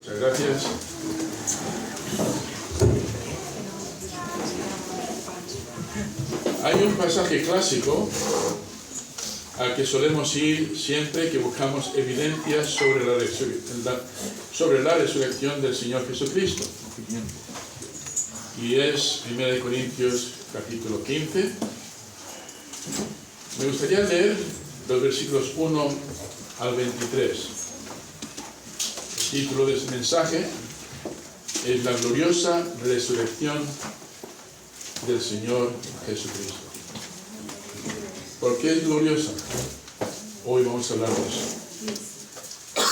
Muchas gracias. Hay un pasaje clásico al que solemos ir siempre que buscamos evidencias sobre la resurrección del Señor Jesucristo. Y es 1 Corintios capítulo 15. Me gustaría leer los versículos 1 al 23. El título de este mensaje es La gloriosa resurrección del Señor Jesucristo. ¿Por qué es gloriosa? Hoy vamos a hablar de eso.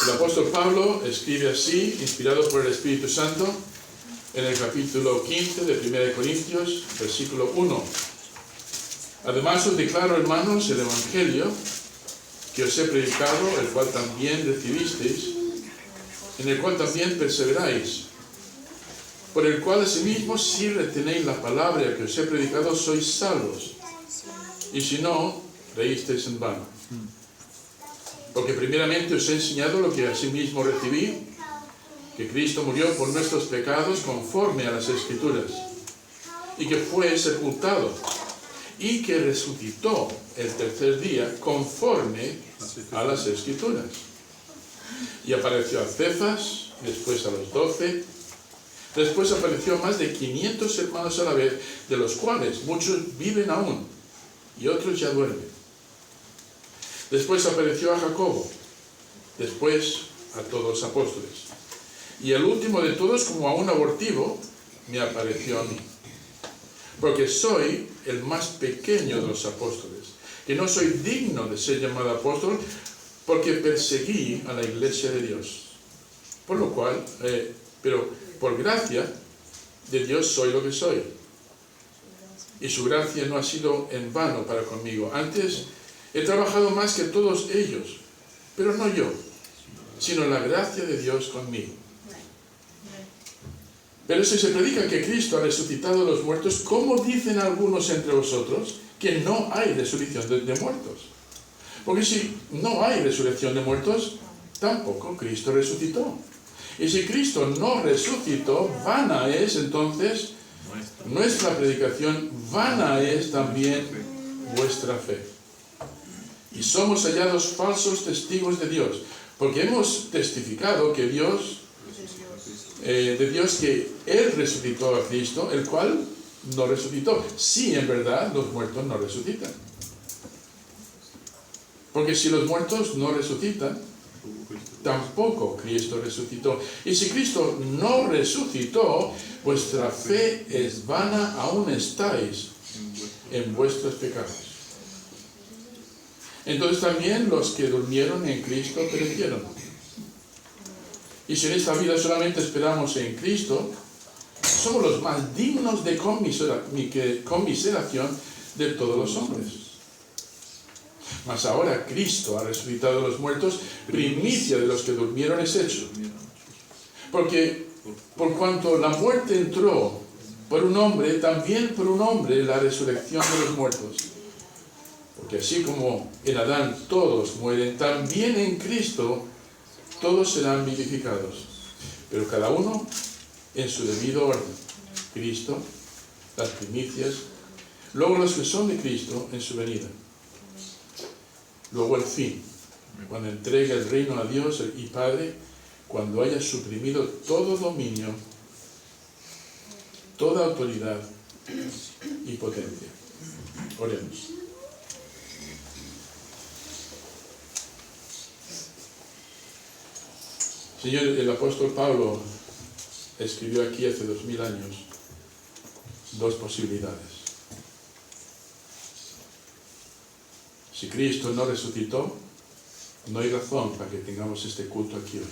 El apóstol Pablo escribe así, inspirado por el Espíritu Santo, en el capítulo 15 de 1 Corintios, versículo 1. Además os declaro, hermanos, el Evangelio que os he predicado, el cual también recibisteis, en el cual también perseveráis, por el cual asimismo, si retenéis la palabra que os he predicado, sois salvos, y si no, creísteis en vano. Porque primeramente os he enseñado lo que asimismo recibí, que Cristo murió por nuestros pecados conforme a las Escrituras, y que fue sepultado, y que resucitó el tercer día conforme a las Escrituras. Y apareció a Cefas, después a los 12, después apareció a más de 500 hermanos a la vez, de los cuales muchos viven aún, y otros ya duermen. Después apareció a Jacobo, después a todos los apóstoles. Y el último de todos, como a un abortivo, me apareció a mí. Porque soy el más pequeño de los apóstoles, que no soy digno de ser llamado apóstol, porque perseguí a la iglesia de Dios. Por lo cual, pero por gracia de Dios soy lo que soy. Y su gracia no ha sido en vano para conmigo. Antes he trabajado más que todos ellos, pero no yo, sino la gracia de Dios conmigo. Pero si se predica que Cristo ha resucitado de los muertos, ¿cómo dicen algunos entre vosotros que no hay resurrección de muertos? Porque si no hay resurrección de muertos, tampoco Cristo resucitó. Y si Cristo no resucitó, vana es entonces nuestra predicación, vana es también vuestra fe. Y somos hallados falsos testigos de Dios, porque hemos testificado que Dios que Él resucitó a Cristo, el cual no resucitó. Sí, en verdad, los muertos no resucitan. Porque si los muertos no resucitan, tampoco Cristo resucitó. Y si Cristo no resucitó, vuestra fe es vana, aún estáis en vuestros pecados. Entonces también los que durmieron en Cristo perecieron. Y si en esta vida solamente esperamos en Cristo, somos los más dignos de conmiseración de todos los hombres. Mas ahora Cristo ha resucitado de los muertos, primicia de los que durmieron es hecho. Porque por cuanto la muerte entró por un hombre, también por un hombre la resurrección de los muertos. Porque así como en Adán todos mueren, también en Cristo todos serán vivificados, pero cada uno en su debido orden. Cristo, las primicias, luego los que son de Cristo en su venida. Luego el fin, cuando entregue el reino a Dios y Padre, cuando haya suprimido todo dominio, toda autoridad y potencia. Oremos. Señor, el apóstol Pablo escribió aquí hace 2000 años dos posibilidades. Si Cristo no resucitó, no hay razón para que tengamos este culto aquí hoy.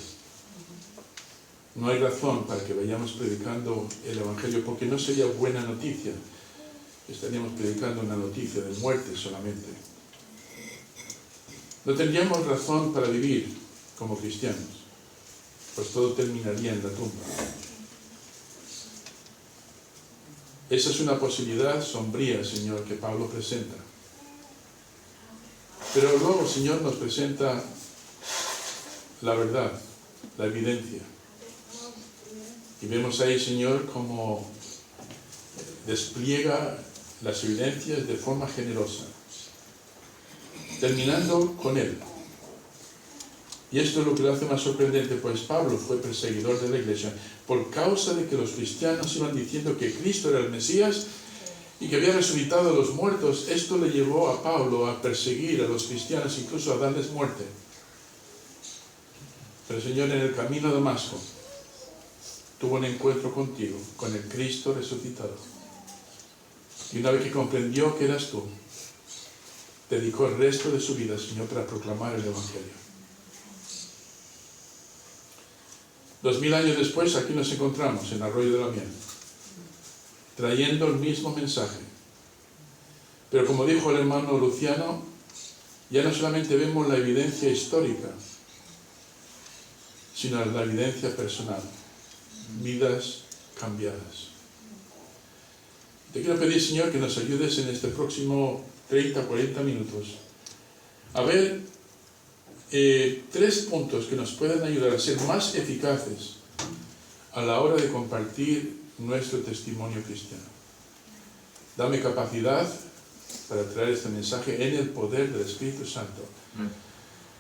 No hay razón para que vayamos predicando el Evangelio, porque no sería buena noticia. Estaríamos predicando una noticia de muerte solamente. No tendríamos razón para vivir como cristianos, pues todo terminaría en la tumba. Esa es una posibilidad sombría, Señor, que Pablo presenta. Pero luego, Señor, nos presenta la verdad, la evidencia. Y vemos ahí, Señor, cómo despliega las evidencias de forma generosa, terminando con Él. Y esto es lo que lo hace más sorprendente, pues Pablo fue perseguidor de la iglesia por causa de que los cristianos iban diciendo que Cristo era el Mesías y que había resucitado a los muertos. Esto le llevó a Pablo a perseguir a los cristianos, incluso a darles muerte. Pero el Señor, en el camino a Damasco, tuvo un encuentro contigo, con el Cristo resucitado. Y una vez que comprendió que eras tú, dedicó el resto de su vida, Señor, para proclamar el Evangelio. 2000 años después, aquí nos encontramos, en Arroyo de la Miel, trayendo el mismo mensaje. Pero como dijo el hermano Luciano, ya no solamente vemos la evidencia histórica, sino la evidencia personal. Vidas cambiadas. Te quiero pedir, Señor, que nos ayudes en este próximo 30-40 minutos a ver 3 puntos que nos puedan ayudar a ser más eficaces a la hora de compartir nuestro testimonio cristiano. Dame capacidad para traer este mensaje en el poder del Espíritu Santo.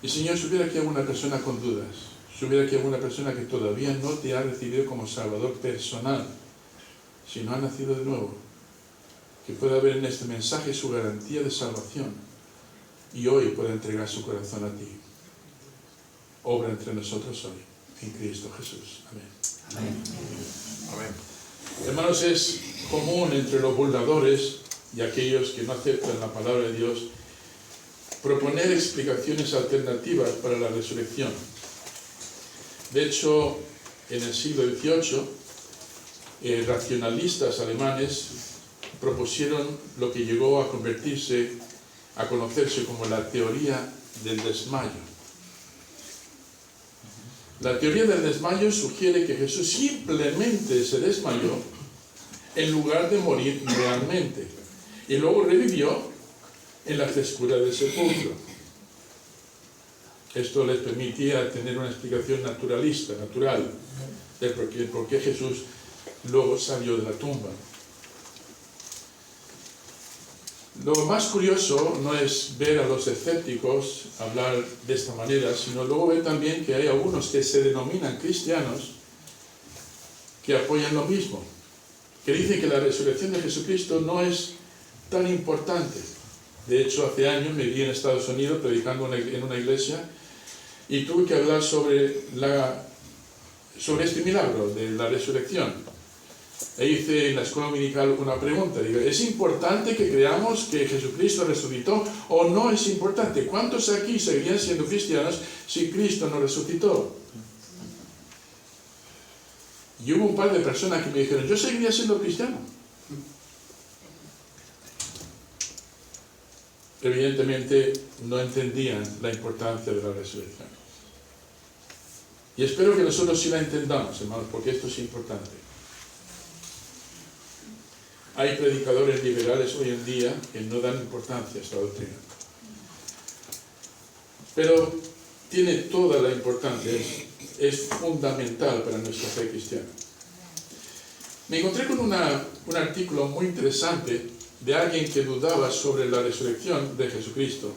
Y Señor, si hubiera aquí alguna persona con dudas, si hubiera aquí alguna persona que todavía no te ha recibido como Salvador personal, si no ha nacido de nuevo, que pueda ver en este mensaje su garantía de salvación y hoy pueda entregar su corazón a ti. Obra entre nosotros hoy, en Cristo Jesús. Amén. Amén. Amén. Hermanos, es común entre los burladores y aquellos que no aceptan la palabra de Dios proponer explicaciones alternativas para la resurrección. De hecho, en el siglo XVIII, racionalistas alemanes propusieron lo que llegó a conocerse como la teoría del desmayo. La teoría del desmayo sugiere que Jesús simplemente se desmayó en lugar de morir realmente, y luego revivió en la frescura del sepulcro. Esto les permitía tener una explicación naturalista, natural, de por qué Jesús luego salió de la tumba. Lo más curioso no es ver a los escépticos hablar de esta manera, sino luego ver también que hay algunos que se denominan cristianos que apoyan lo mismo, que dicen que la resurrección de Jesucristo no es tan importante. De hecho, hace años me vi en Estados Unidos predicando en una iglesia y tuve que hablar sobre este milagro de la resurrección. E hice en la escuela dominical una pregunta. Digo, ¿es importante que creamos que Jesucristo resucitó o no es importante? ¿Cuántos aquí seguirían siendo cristianos si Cristo no resucitó? Y hubo un par de personas que me dijeron, yo seguiría siendo cristiano. Evidentemente no entendían la importancia de la resurrección. Y espero que nosotros sí la entendamos, hermanos, porque esto es importante. Hay predicadores liberales hoy en día que no dan importancia a esta doctrina. Pero tiene toda la importancia, es fundamental para nuestra fe cristiana. Me encontré con un artículo muy interesante de alguien que dudaba sobre la resurrección de Jesucristo.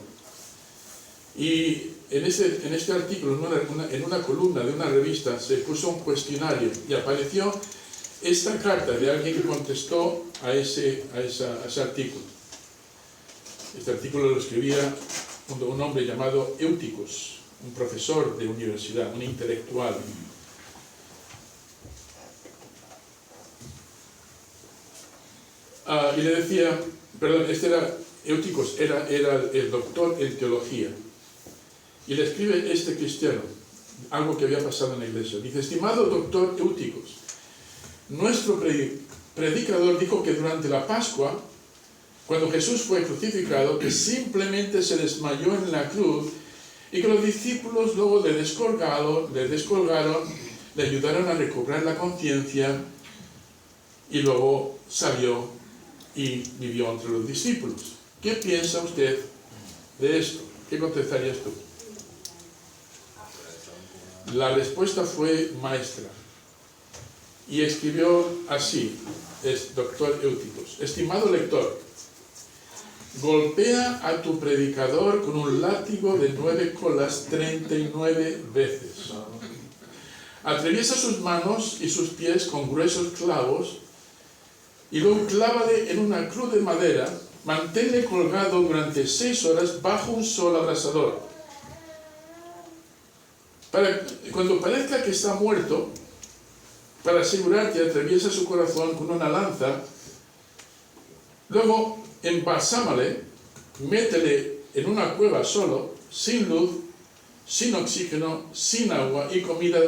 Y en este artículo, en una columna de una revista, se puso un cuestionario y apareció esta carta de alguien que contestó a ese artículo. Este artículo lo escribía un hombre llamado Eutychus, un profesor de universidad, un intelectual. Y le decía, Eutychus era el doctor en teología. Y le escribe este cristiano, algo que había pasado en la iglesia. Dice, estimado doctor Eutychus, nuestro predicador dijo que durante la Pascua, cuando Jesús fue crucificado, que simplemente se desmayó en la cruz y que los discípulos luego le descolgaron, le ayudaron a recobrar la conciencia y luego salió y vivió entre los discípulos. ¿Qué piensa usted de esto? ¿Qué contestarías tú? La respuesta fue maestra. y escribió así, es doctor Eutychus: estimado lector, golpea a tu predicador con un látigo de 9 colas 39 veces. Atraviesa sus manos y sus pies con gruesos clavos y luego clávale en una cruz de madera. Manténle colgado durante 6 horas bajo un sol abrasador. Cuando parezca que está muerto, para asegurar que atraviesa su corazón con una lanza, luego embalsámale, métele en una cueva solo, sin luz, sin oxígeno, sin agua y comida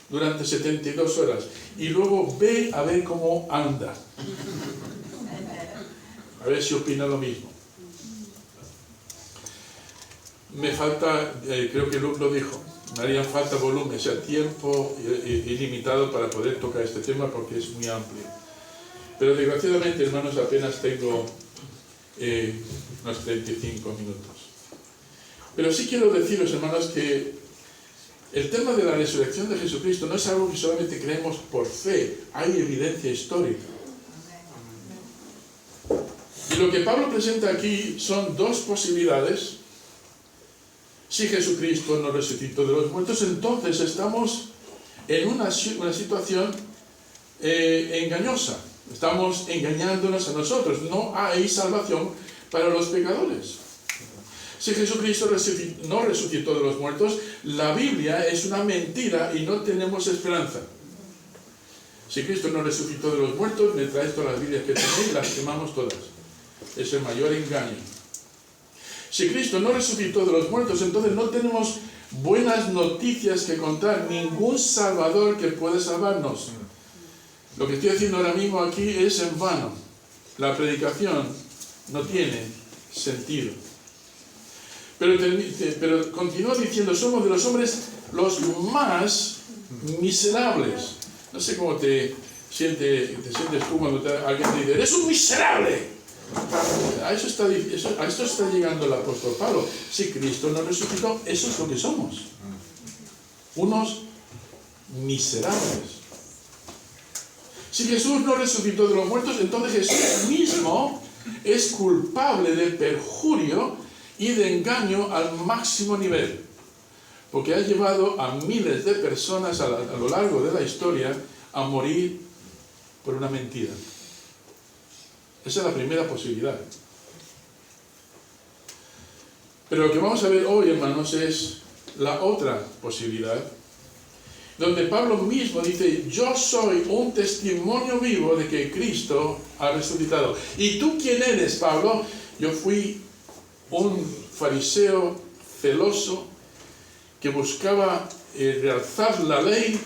durante 72 horas. Y luego ve a ver cómo anda. A ver si opina lo mismo. Me falta, creo que Luke lo dijo, me harían falta volumen, o sea, tiempo ilimitado para poder tocar este tema porque es muy amplio. Pero desgraciadamente, hermanos, apenas tengo unos 35 minutos. Pero sí quiero deciros, hermanos, que el tema de la resurrección de Jesucristo no es algo que solamente creemos por fe, hay evidencia histórica. Y lo que Pablo presenta aquí son dos posibilidades. Si Jesucristo no resucitó de los muertos, entonces estamos en una situación engañosa. Estamos engañándonos a nosotros. No hay salvación para los pecadores. Si Jesucristo no resucitó de los muertos, la Biblia es una mentira y no tenemos esperanza. Si Cristo no resucitó de los muertos, me traes todas las Biblias que tenéis y las quemamos todas. Es el mayor engaño. Si Cristo no resucitó de los muertos, entonces no tenemos buenas noticias que contar, ningún Salvador que pueda salvarnos. Lo que estoy haciendo ahora mismo aquí es en vano. La predicación no tiene sentido. Pero continúa diciendo, somos de los hombres los más miserables. No sé cómo te sientes tú cuando alguien te dice, ¡eres un miserable! A esto está llegando el apóstol Pablo. Si Cristo no resucitó, eso es lo que somos. Unos miserables. Si Jesús no resucitó de los muertos, entonces Jesús mismo es culpable de perjurio y de engaño al máximo nivel. Porque ha llevado a miles de personas a lo largo de la historia a morir por una mentira. Esa es la primera posibilidad. Pero lo que vamos a ver hoy, hermanos, es la otra posibilidad, donde Pablo mismo dice, yo soy un testimonio vivo de que Cristo ha resucitado. ¿Y tú quién eres, Pablo? Yo fui un fariseo celoso que buscaba realzar la ley.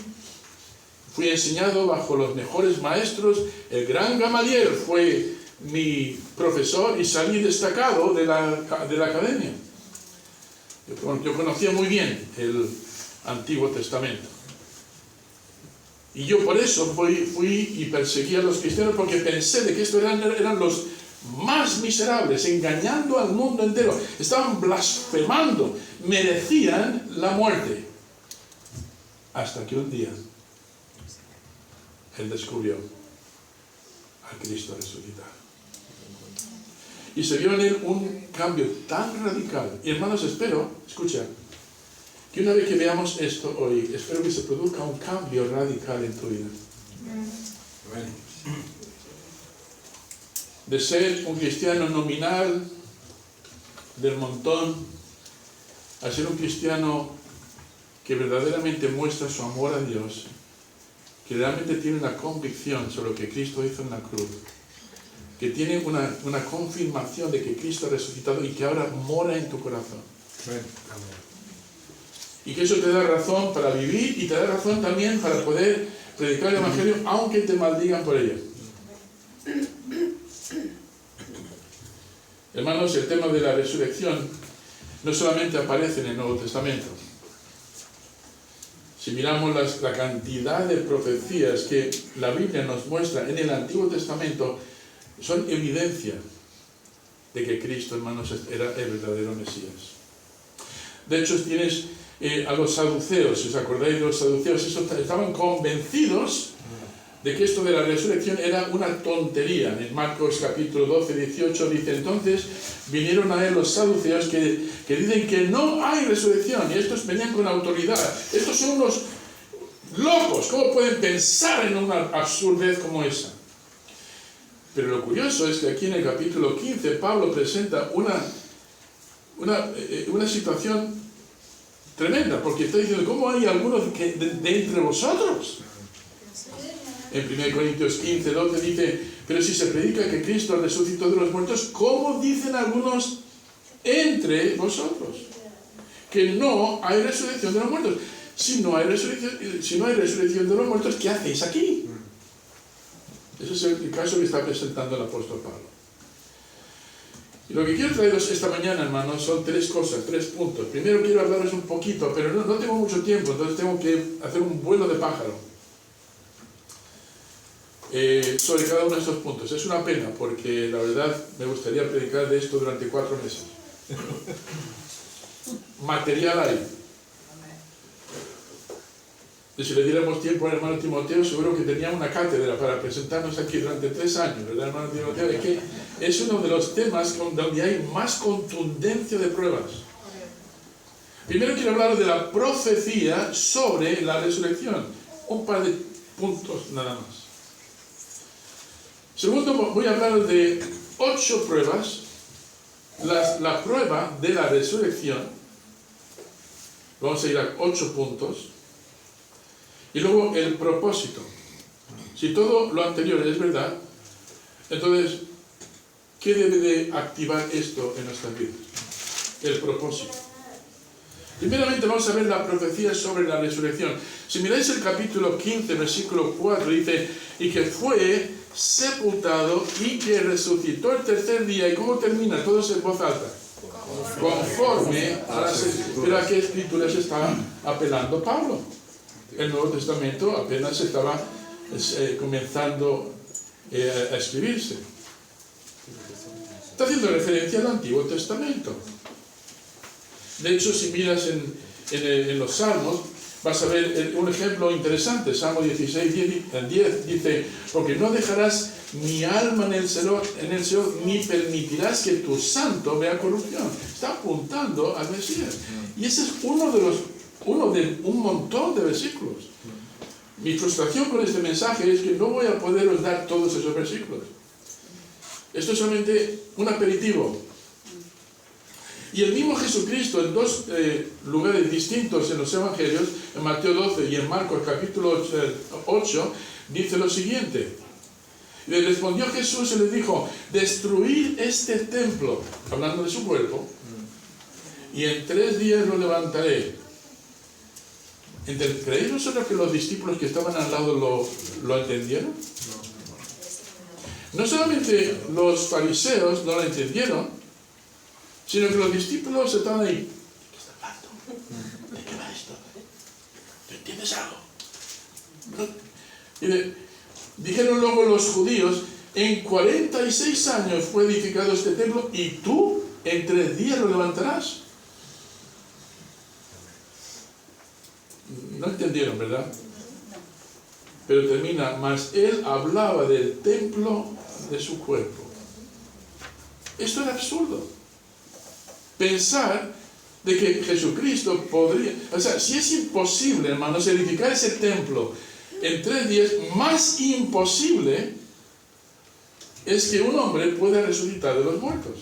Fui enseñado bajo los mejores maestros. El gran Gamaliel fue mi profesor y salí destacado de la academia. Yo conocía muy bien el Antiguo Testamento. Y yo por eso fui y perseguí a los cristianos, porque pensé de que estos eran los más miserables, engañando al mundo entero. Estaban blasfemando, merecían la muerte. Hasta que un día él descubrió a Cristo resucitado. Y se vio en él un cambio tan radical. Y hermanos, escucha, que una vez que veamos esto hoy, espero que se produzca un cambio radical en tu vida. De ser un cristiano nominal, del montón, a ser un cristiano que verdaderamente muestra su amor a Dios, que realmente tiene una convicción sobre lo que Cristo hizo en la cruz, que tiene una confirmación de que Cristo ha resucitado y que ahora mora en tu corazón. Y que eso te da razón para vivir y te da razón también para poder predicar el Evangelio aunque te maldigan por ello. Hermanos, el tema de la resurrección no solamente aparece en el Nuevo Testamento. Si miramos la cantidad de profecías que la Biblia nos muestra en el Antiguo Testamento, son evidencia de que Cristo, hermanos, era el verdadero Mesías. De hecho, tienes a los saduceos, si os acordáis de los saduceos, estaban convencidos de que esto de la resurrección era una tontería. En Marcos capítulo 12, 18 dice: entonces vinieron a él los saduceos que dicen que no hay resurrección, y estos venían con autoridad. Estos son unos locos, ¿cómo pueden pensar en una absurdez como esa? Pero lo curioso es que aquí en el capítulo 15 Pablo presenta una situación tremenda, porque está diciendo: ¿cómo hay algunos de entre vosotros? En 1 Corintios 15, 12 dice: pero si se predica que Cristo resucitó de los muertos, ¿cómo dicen algunos entre vosotros que no hay resurrección de los muertos? Si no hay resurrección de los muertos, ¿qué hacéis aquí? Ese es el caso que está presentando el apóstol Pablo. Y lo que quiero traeros esta mañana, hermanos, son tres cosas, tres puntos. Primero quiero hablaros un poquito, pero no tengo mucho tiempo, entonces tengo que hacer un vuelo de pájaro sobre cada uno de estos puntos. Es una pena, porque la verdad me gustaría predicar de esto durante 4 meses. Material hay. Y si le diéramos tiempo al hermano Timoteo, seguro que tenía una cátedra para presentarnos aquí durante 3 años, ¿verdad, hermano Timoteo? Es que es uno de los temas donde hay más contundencia de pruebas. Primero quiero hablar de la profecía sobre la resurrección. Un par de puntos nada más. Segundo, voy a hablar de 8 pruebas. La prueba de la resurrección. Vamos a ir a 8 puntos. Y luego el propósito. Si todo lo anterior es verdad, entonces, ¿qué debe de activar esto en nuestras vidas? El propósito. Primeramente vamos a ver la profecía sobre la resurrección. Si miráis el capítulo 15, versículo 4, dice: y que fue sepultado y que resucitó el tercer día. ¿Y cómo termina? Todos en voz alta. Conforme a las escrituras. ¿Pero a qué escrituras está apelando Pablo? El Nuevo Testamento apenas estaba comenzando a escribirse. Está haciendo referencia al Antiguo Testamento. De hecho, si miras en los Salmos, vas a ver un ejemplo interesante. Salmo 16, 10 dice: porque no dejarás mi alma en el Seol, ni permitirás que tu santo vea corrupción. Está apuntando al Mesías. Y ese es uno de un montón de versículos. Mi frustración con este mensaje es que no voy a poderos dar todos esos versículos. Esto es solamente un aperitivo. Y el mismo Jesucristo, en 2 lugares distintos en los Evangelios, en Mateo 12 y en Marcos capítulo 8, dice lo siguiente: le respondió Jesús y les dijo: destruid este templo, hablando de su cuerpo, y en 3 días lo levantaré. ¿Creéis vosotros que los discípulos que estaban al lado lo entendieron? No solamente los fariseos no lo entendieron, sino que los discípulos estaban ahí. ¿De qué está hablando? ¿De qué va esto? ¿Tú entiendes algo? Y dijeron luego los judíos: en 46 años fue edificado este templo, y tú en 3 días lo levantarás. No entendieron, ¿verdad? Pero termina: mas él hablaba del templo de su cuerpo. Esto era absurdo. Pensar de que Jesucristo podría... O sea, si es imposible, hermanos, edificar ese templo en 3 días, más imposible es que un hombre pueda resucitar de los muertos.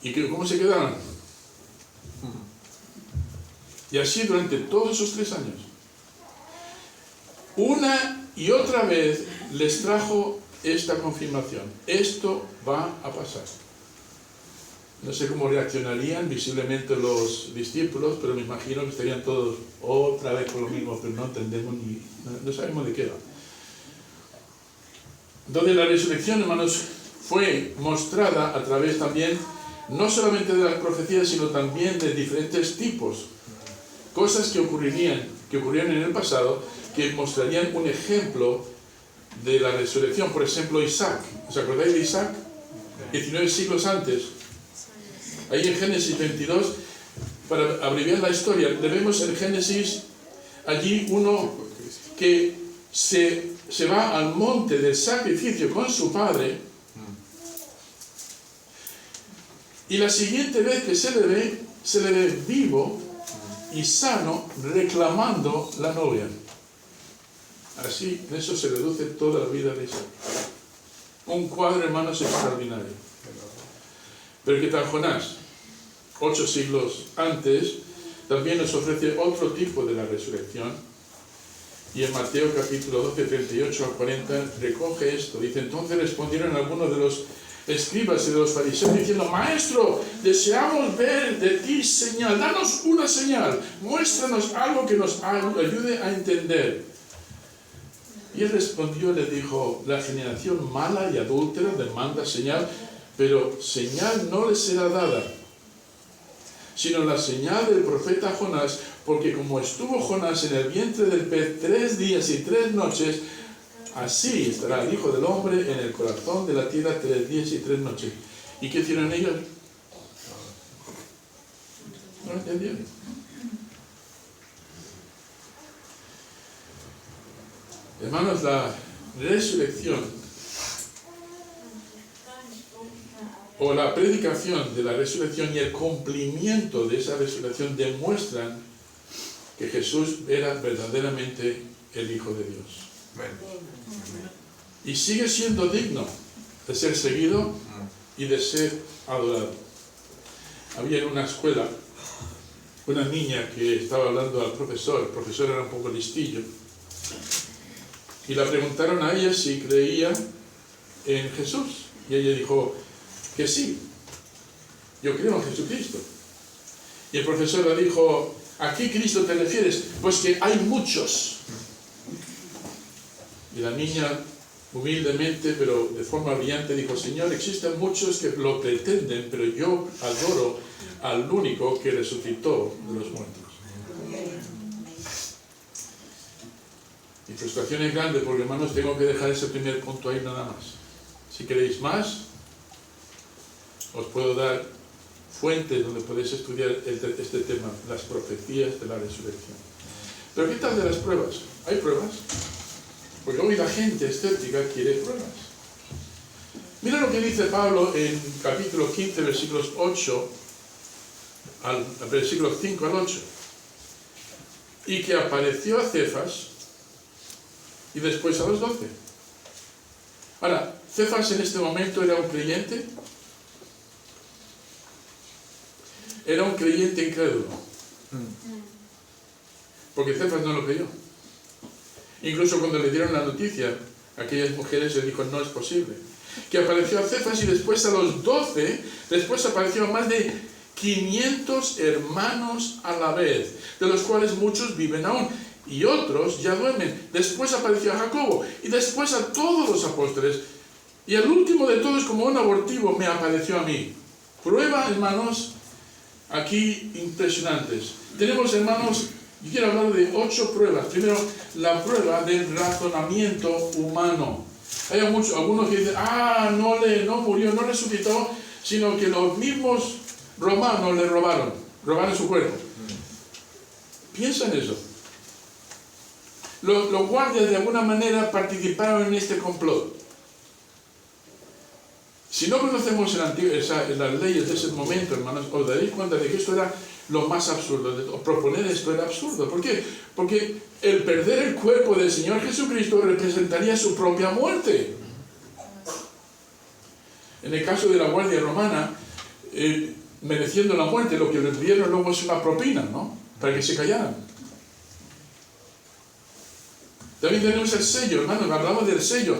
¿Y cómo se quedaron? Y así durante todos esos 3 años. Una y otra vez les trajo esta confirmación: esto va a pasar. No sé cómo reaccionarían visiblemente los discípulos, pero me imagino que estarían todos otra vez con lo mismo, pero no entendemos no sabemos de qué va. Donde la resurrección, hermanos, fue mostrada a través también, no solamente de las profecías, sino también de diferentes tipos. Cosas que ocurrieron en el pasado, que mostrarían un ejemplo de la resurrección. Por ejemplo, Isaac. ¿Os acordáis de Isaac? 19 siglos antes. Ahí en Génesis 22, para abreviar la historia, le vemos en Génesis allí que se va al monte del sacrificio con su padre, y la siguiente vez que se le ve vivo y sano reclamando la novia. Así, en eso se reduce toda la vida de Isaac. Un cuadro, hermanos, extraordinario. Pero ¿qué tal Jonás? 8 siglos antes, también nos ofrece otro tipo de la resurrección. Y en Mateo capítulo 12, 38 a 40 recoge esto. Dice, entonces respondieron algunos de los escribas y de los fariseos diciendo, Maestro, deseamos ver de ti señal, danos una señal, muéstranos algo que nos ayude a entender. Y él respondió y le dijo, la generación mala y adúltera demanda señal, pero señal no le será dada, sino la señal del profeta Jonás, porque como estuvo Jonás en el vientre del pez 3 días y 3 noches, así estará el Hijo del Hombre en el corazón de la tierra 3 días y 3 noches. ¿Y qué hicieron ellos? No lo entendieron. Hermanos, la resurrección o la predicación de la resurrección y el cumplimiento de esa resurrección demuestran que Jesús era verdaderamente el Hijo de Dios. Y sigue siendo digno de ser seguido y de ser adorado. Había en una escuela una niña que estaba hablando al profesor. El profesor era un poco listillo. Y la preguntaron a ella si creía en Jesús. Y ella dijo que sí. Yo creo en Jesucristo. Y el profesor le dijo, ¿a qué Cristo te refieres? Pues que hay muchos. Y la niña, humildemente, pero de forma brillante, dijo, Señor, existen muchos que lo pretenden, pero yo adoro al único que resucitó de los muertos. Mi frustración es grande porque, hermanos, tengo que dejar ese primer punto ahí nada más. Si queréis más, os puedo dar fuentes donde podéis estudiar este tema, las profecías de la resurrección. Pero ¿qué tal de las pruebas? ¿Hay pruebas? Porque hoy la gente escéptica quiere pruebas. Mira lo que dice Pablo en capítulo 15, versículos 8 al versículo 5 al 8. Y que apareció a Cefas y después a los 12. Ahora, ¿Cefas en este momento era un creyente? Era un creyente incrédulo. Porque Cefas no lo creyó. Incluso cuando le dieron la noticia, aquellas mujeres le dijo, no es posible. Que apareció a Cefas y después a los 12, después apareció a más de 500 hermanos a la vez, de los cuales muchos viven aún, y otros ya duermen. Después apareció a Jacobo, y después a todos los apóstoles, y el último de todos, como un abortivo, me apareció a mí. Prueba, hermanos, aquí impresionantes. Tenemos, hermanos, yo quiero hablar de 8 pruebas. Primero, la prueba del razonamiento humano. Hay algunos que dicen, no murió, no resucitó, sino que los mismos romanos le robaron su cuerpo. Piensa en eso. Los guardias de alguna manera participaron en este complot. Si no conocemos las leyes de ese momento, hermanos, os daréis cuenta de que esto era lo más absurdo. Proponer esto era absurdo. ¿Por qué? Porque el perder el cuerpo del Señor Jesucristo representaría su propia muerte. En el caso de la guardia romana, mereciendo la muerte, lo que les dieron luego es una propina, ¿no? Para que se callaran. También tenemos el sello, hermanos, hablamos del sello.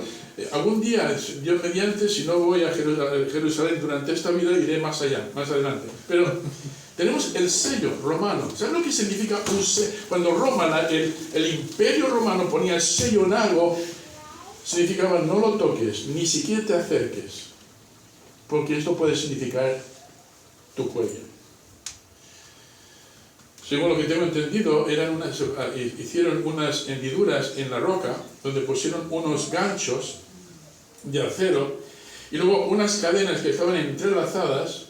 Algún día, Dios mediante, si no voy a Jerusalén durante esta vida, iré más allá, más adelante. Pero tenemos el sello romano. ¿Saben lo que significa un sello? Cuando Roma, el imperio romano ponía el sello en algo, significaba no lo toques, ni siquiera te acerques, porque esto puede significar tu cuello. Según lo que tengo entendido, hicieron unas hendiduras en la roca, donde pusieron unos ganchos de acero, y luego unas cadenas que estaban entrelazadas,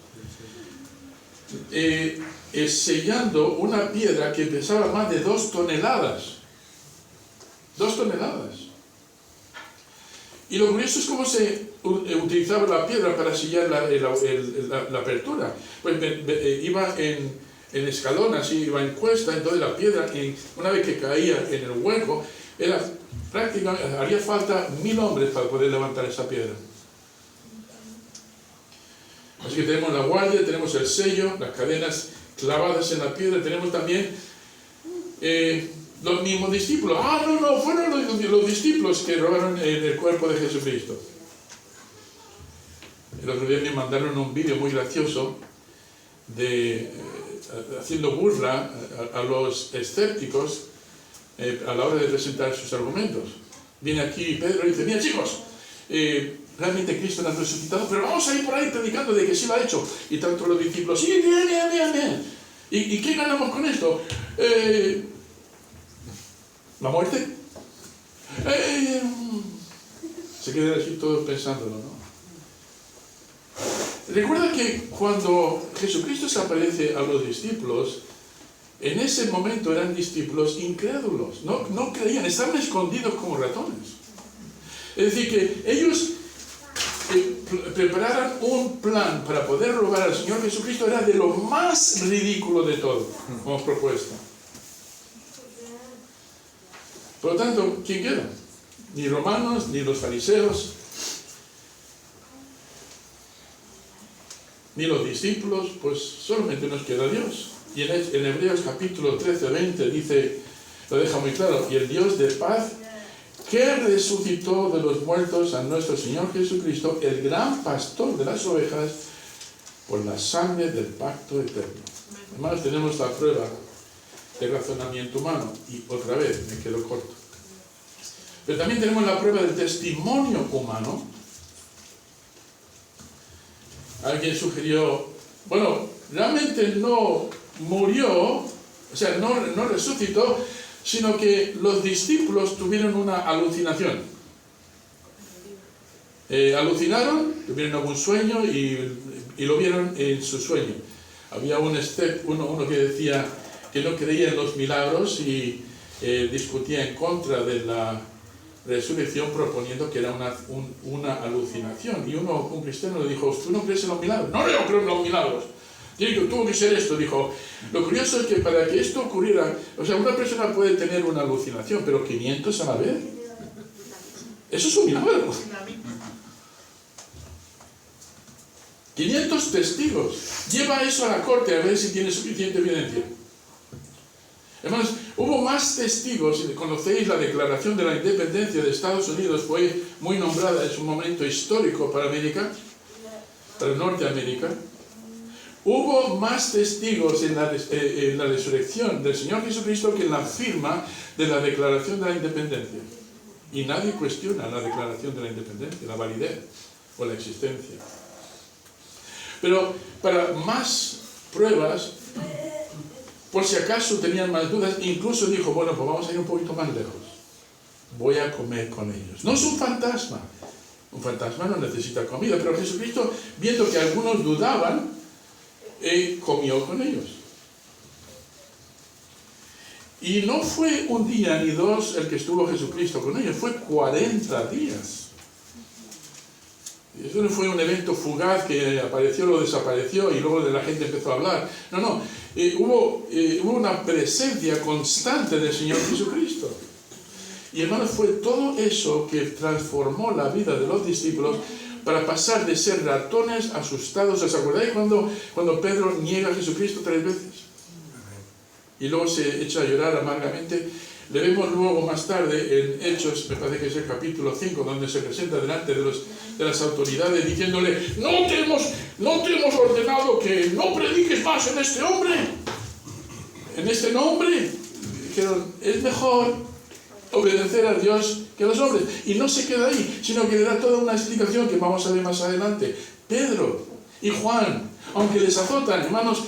sellando una piedra que pesaba más de 2 toneladas. 2 toneladas. Y lo curioso es cómo se utilizaba la piedra para sellar la apertura. Pues iba en escalón, así, iba en cuesta, entonces la piedra, una vez que caía en el hueco, era prácticamente, haría falta 1000 hombres para poder levantar esa piedra. Así que tenemos la guardia, tenemos el sello, las cadenas clavadas en la piedra, tenemos también los mismos discípulos. No, fueron los discípulos que robaron el cuerpo de Jesucristo. El otro día me mandaron un vídeo muy gracioso haciendo burla a los escépticos a la hora de presentar sus argumentos. Viene aquí Pedro y dice: mira, chicos, realmente Cristo no ha resucitado, pero vamos a ir por ahí predicando de que sí lo ha hecho. Y tanto los discípulos: sí, bien. ¿Y qué ganamos con esto? ¿La muerte? Se quedan así todos pensándolo, ¿no? Recuerda que cuando Jesucristo se aparece a los discípulos, en ese momento eran discípulos incrédulos, no creían, estaban escondidos como ratones. Es decir, que ellos prepararan un plan para poder robar al Señor Jesucristo era de lo más ridículo de todo, como propuesta. Por lo tanto, ¿quién queda? Ni romanos, ni los fariseos, ni los discípulos, pues solamente nos queda Dios. Y en Hebreos capítulo 13-20 dice, lo deja muy claro: y el Dios de paz, que resucitó de los muertos a nuestro Señor Jesucristo, el gran pastor de las ovejas, por la sangre del pacto eterno. Además tenemos la prueba de razonamiento humano, y otra vez me quedo corto. Pero también tenemos la prueba del testimonio humano. Alguien sugirió, bueno, realmente no murió, o sea, no resucitó, sino que los discípulos tuvieron una alucinación. Alucinaron, tuvieron algún sueño y lo vieron en su sueño. Había uno que decía que no creía en los milagros y discutía en contra de la resurrección, proponiendo que era una alucinación. Y un cristiano le dijo: ¿tú no crees en los milagros? No, yo creo en los milagros. Tuvo que ser esto. Dijo: lo curioso es que para que esto ocurriera, o sea, una persona puede tener una alucinación, pero 500 a la vez, eso es un milagro. 500 testigos. Lleva eso a la corte a ver si tiene suficiente evidencia. Hermanos, hubo más testigos. Conocéis la Declaración de la Independencia de Estados Unidos, fue muy nombrada, es un momento histórico para América, para Norteamérica. Hubo más testigos en la resurrección del Señor Jesucristo que en la firma de la Declaración de la Independencia. Y nadie cuestiona la Declaración de la Independencia, la validez o la existencia. Pero para más pruebas, por si acaso tenían más dudas, incluso dijo: bueno, pues vamos a ir un poquito más lejos. Voy a comer con ellos. No es un fantasma. Un fantasma no necesita comida, pero Jesucristo, viendo que algunos dudaban, comió con ellos. Y no fue un día ni dos el que estuvo Jesucristo con ellos, fue 40 días. Eso no fue un evento fugaz que apareció, lo desapareció y luego la gente empezó a hablar. No. Hubo una presencia constante del Señor Jesucristo. Y hermanos, fue todo eso que transformó la vida de los discípulos para pasar de ser ratones asustados. ¿Os acordáis cuando Pedro niega a Jesucristo 3 veces? Y luego se echa a llorar amargamente. Le vemos luego más tarde en Hechos, me parece que es el capítulo 5, donde se presenta delante de las autoridades diciéndole: no te hemos ordenado que no prediques más en este hombre, en este nombre. Dijeron: es mejor obedecer a Dios que a los hombres. Y no se queda ahí, sino que le da toda una explicación que vamos a ver más adelante. Pedro y Juan, aunque les azotan, hermanos,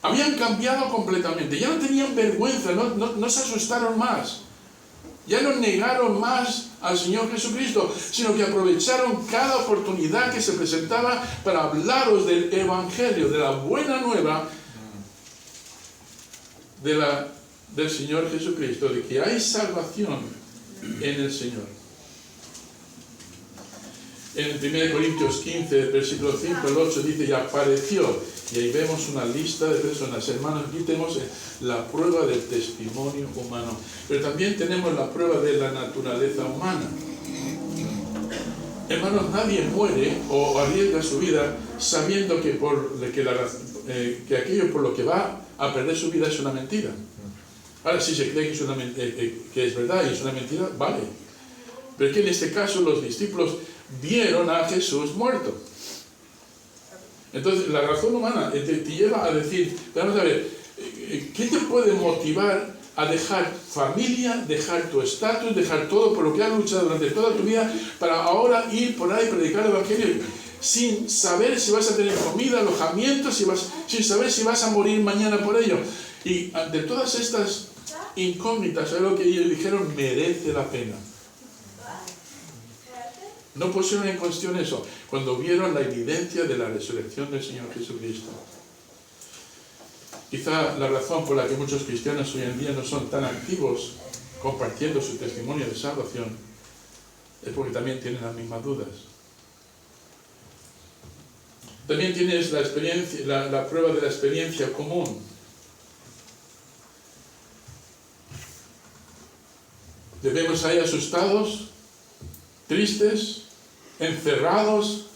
habían cambiado completamente. Ya no tenían vergüenza, no se asustaron más. Ya no negaron más al Señor Jesucristo, sino que aprovecharon cada oportunidad que se presentaba para hablaros del Evangelio, de la buena nueva del Señor Jesucristo, de que hay salvación en el Señor. En 1 Corintios 15, versículo 5 al 8 dice, y apareció. Y ahí vemos una lista de personas. Hermanos, aquí tenemos la prueba del testimonio humano. Pero también tenemos la prueba de la naturaleza humana. Hermanos, nadie muere o arriesga su vida sabiendo que aquello por lo que va a perder su vida es una mentira. Ahora, si se cree que es verdad y es una mentira, vale. Pero que en este caso los discípulos vieron a Jesús muerto. Entonces, la razón humana te lleva a decir, vamos a ver, ¿qué te puede motivar a dejar familia, dejar tu estatus, dejar todo por lo que has luchado durante toda tu vida, para ahora ir por ahí y predicar el Evangelio, sin saber si vas a tener comida, alojamiento, sin saber si vas a morir mañana por ello? Y ante todas estas incógnitas, algo que ellos dijeron, merece la pena. No pusieron en cuestión eso, cuando vieron la evidencia de la resurrección del Señor Jesucristo. Quizá la razón por la que muchos cristianos hoy en día no son tan activos compartiendo su testimonio de salvación es porque también tienen las mismas dudas. También tienes la experiencia, la prueba de la experiencia común. Te vemos ahí asustados, tristes, encerrados.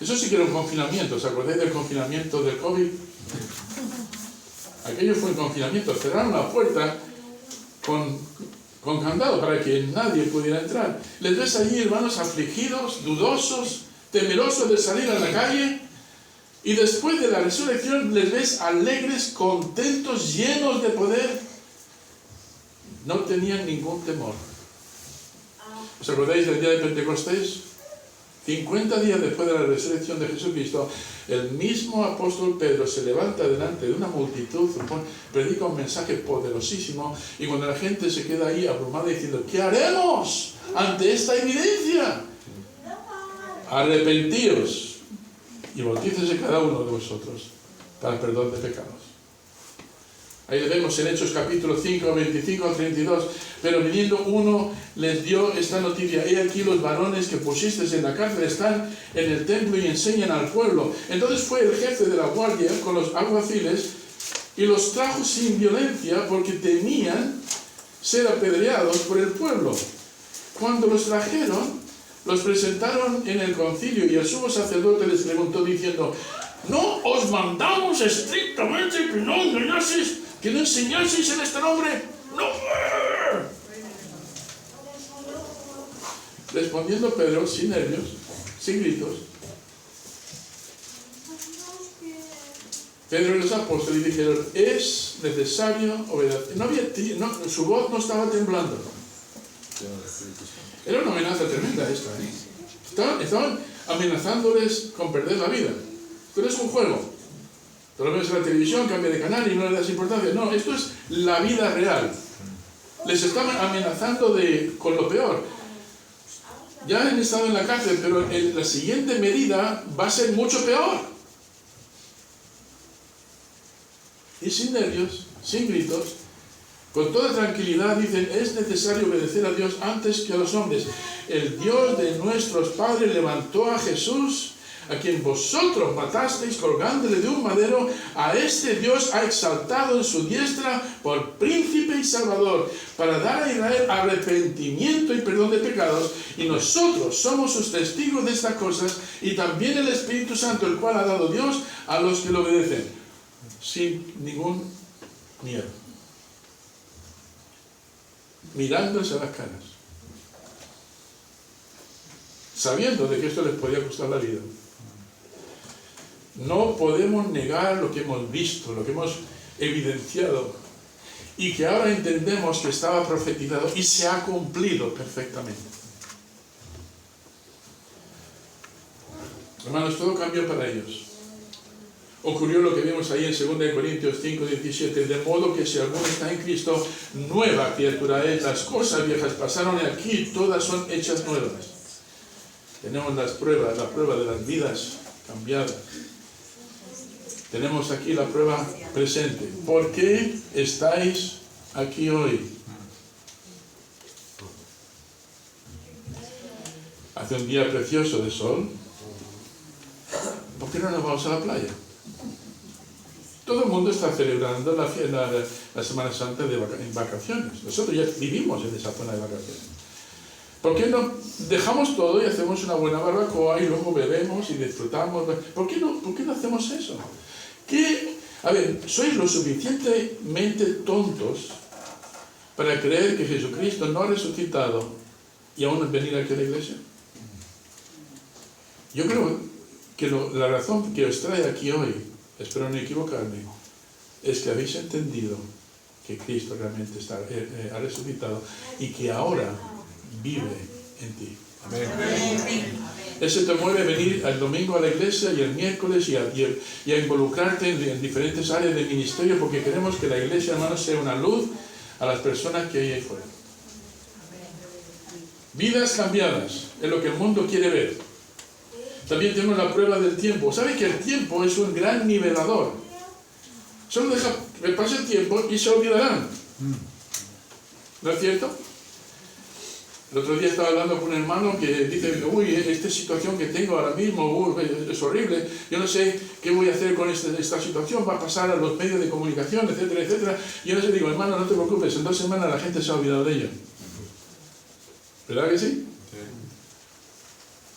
Eso sí que era un confinamiento. ¿Os acordáis del confinamiento del COVID? Aquello fue un confinamiento. Cerraron la puerta con candado para que nadie pudiera entrar. Les ves allí, hermanos, afligidos, dudosos, temerosos de salir a la calle. Y después de la resurrección les ves alegres, contentos, llenos de poder. No tenían ningún temor. ¿Os acordáis del día de Pentecostés? 50 días después de la resurrección de Jesucristo, el mismo apóstol Pedro se levanta delante de una multitud, predica un mensaje poderosísimo, y cuando la gente se queda ahí abrumada diciendo, ¿qué haremos ante esta evidencia? Arrepentíos y bautícese cada uno de vosotros para el perdón de pecados. Ahí le vemos en Hechos capítulo 5, 25 al 32. Pero viniendo uno les dio esta noticia: he aquí los varones que pusisteis en la cárcel están en el templo y enseñan al pueblo. Entonces fue el jefe de la guardia con los alguaciles y los trajo sin violencia, porque temían ser apedreados por el pueblo. Cuando los trajeron, los presentaron en el concilio, y el sumo sacerdote les preguntó diciendo: ¿no os mandamos estrictamente que no engañaseis, que no enseñaseis en este nombre? ¡No! Respondiendo Pedro, sin nervios, sin gritos, Pedro y los apóstoles dijeron: es necesario obedecer. Su voz no estaba temblando. Era una amenaza tremenda esta, ¿eh? Estaban amenazándoles con perder la vida. Esto no es un juego. Tú lo ves en la televisión, cambia de canal y no le das importancia. No, esto es la vida real. Les estaban amenazando con lo peor. Ya han estado en la cárcel, pero la siguiente medida va a ser mucho peor. Y sin nervios, sin gritos, con toda tranquilidad dicen: es necesario obedecer a Dios antes que a los hombres. El Dios de nuestros padres levantó a Jesús, a quien vosotros matasteis colgándole de un madero. A este Dios ha exaltado en su diestra por príncipe y salvador, para dar a Israel arrepentimiento y perdón de pecados. Y nosotros somos sus testigos de estas cosas, y también el Espíritu Santo, el cual ha dado Dios a los que lo obedecen. Sin ningún miedo, mirándose a las caras, sabiendo de que esto les podía costar la vida. No podemos negar lo que hemos visto, lo que hemos evidenciado, y que ahora entendemos que estaba profetizado y se ha cumplido perfectamente. Hermanos, todo cambió para ellos. Ocurrió lo que vimos ahí en 2 Corintios 5, 17, de modo que si alguno está en Cristo, nueva criatura es. Las cosas viejas pasaron y aquí todas son hechas nuevas. Tenemos la prueba de las vidas cambiadas. Tenemos aquí la prueba presente. ¿Por qué estáis aquí hoy? hace un día precioso de sol, ¿por qué no nos vamos a la playa? Todo el mundo está celebrando la Semana Santa en vacaciones. Nosotros ya vivimos en esa zona de vacaciones. ¿Por qué no dejamos todo y hacemos una buena barbacoa y luego bebemos y disfrutamos? ¿Por qué no hacemos eso? A ver, ¿sois lo suficientemente tontos para creer que Jesucristo no ha resucitado y aún venir aquí a la iglesia? Yo creo que la razón que os trae aquí hoy, espero no equivocarme, es que habéis entendido que Cristo realmente ha resucitado y que ahora vive en ti. Amén. Eso te mueve a venir el domingo a la iglesia y el miércoles y a involucrarte en diferentes áreas del ministerio, porque queremos que la iglesia, hermanos, sea una luz a las personas que hay ahí fuera. Vidas cambiadas es lo que el mundo quiere ver. También tenemos la prueba del tiempo. ¿Sabe que el tiempo es un gran nivelador? Solo deja que pase el tiempo y se olvidarán. ¿No es cierto? El otro día estaba hablando con un hermano que dice, uy, esta situación que tengo ahora mismo, es horrible, yo no sé qué voy a hacer con esta situación, va a pasar a los medios de comunicación, etcétera, etcétera. Y yo no sé, digo, hermano, no te preocupes, en 2 semanas la gente se ha olvidado de ella. ¿Verdad que sí?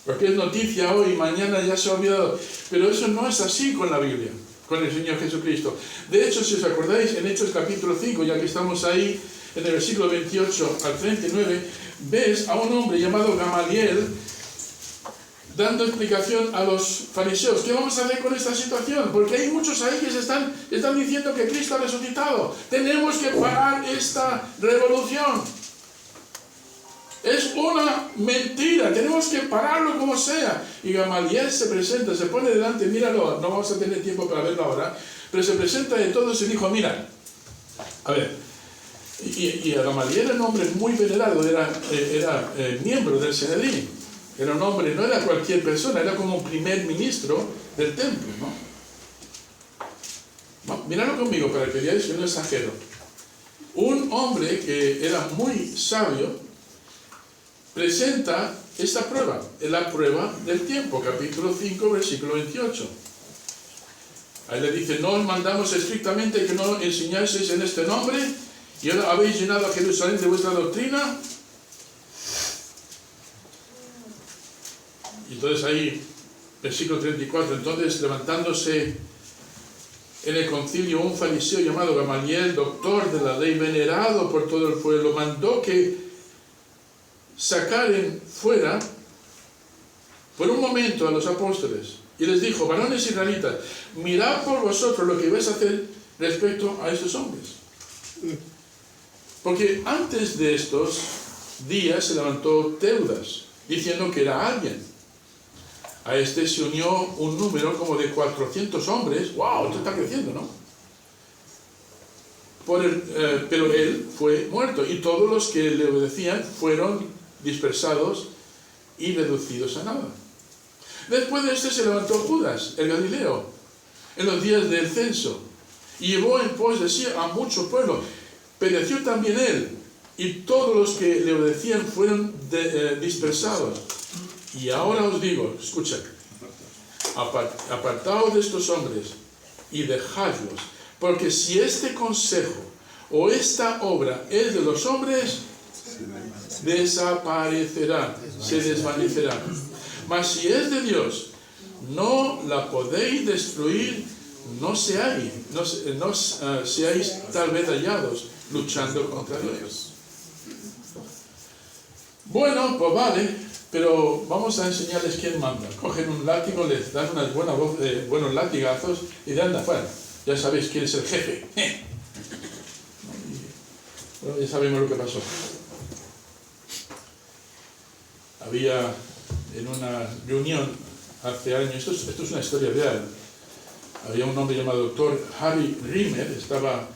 Porque es noticia hoy y mañana ya se ha olvidado. Pero eso no es así con la Biblia, con el Señor Jesucristo. De hecho, si os acordáis, en Hechos capítulo 5, ya que estamos ahí, en el versículo 28 al 39, ves a un hombre llamado Gamaliel dando explicación a los fariseos. ¿Qué vamos a hacer con esta situación? Porque hay muchos ahí que están diciendo que Cristo ha resucitado. Tenemos que parar esta revolución. Es una mentira, tenemos que pararlo como sea. Y Gamaliel se presenta, se pone delante, míralo, no vamos a tener tiempo para verlo ahora, pero se presenta de todos y dijo, mira, a ver, y a Gamaliel era un hombre muy venerado, era miembro del Sanedrín, era un hombre, no era cualquier persona, era como un primer ministro del templo, ¿no? Míralo conmigo para que veáis que no exagero. Un hombre que era muy sabio, presenta esta prueba, es la prueba del tiempo, capítulo 5, versículo 28. Ahí le dice, no os mandamos estrictamente que no enseñaseis en este nombre, y ahora habéis llenado a Jerusalén de vuestra doctrina. Y entonces ahí, versículo 34, entonces levantándose en el concilio un fariseo llamado Gamaliel, doctor de la ley, venerado por todo el pueblo, mandó que sacaren fuera por un momento a los apóstoles y les dijo, varones israelitas, mirad por vosotros lo que vais a hacer respecto a estos hombres. Porque antes de estos días se levantó Teudas diciendo que era alguien. A este se unió un número como de 400 hombres. ¡Wow! Esto está creciendo, ¿no? Pero él fue muerto y todos los que le obedecían fueron dispersados y reducidos a nada. Después de este se levantó Judas, el Galileo, en los días del censo, y llevó en pos de sí a mucho pueblo. Pereció también él, y todos los que le obedecían fueron dispersados. Y ahora os digo, escucha, apartaos de estos hombres y dejadlos, porque si este consejo o esta obra es de los hombres, desaparecerá, se desvanecerá. Mas si es de Dios, no la podéis destruir, no seáis tal vez hallados luchando contra Dios. Bueno, pues vale, pero vamos a enseñarles quién manda. Cogen un látigo, les dan unas buenos latigazos y de anda fuera. Ya sabéis quién es el jefe. Bueno, ya sabemos lo que pasó. Había en una reunión hace años, esto es una historia real, había un hombre llamado Dr. Harry Rimmer, estaba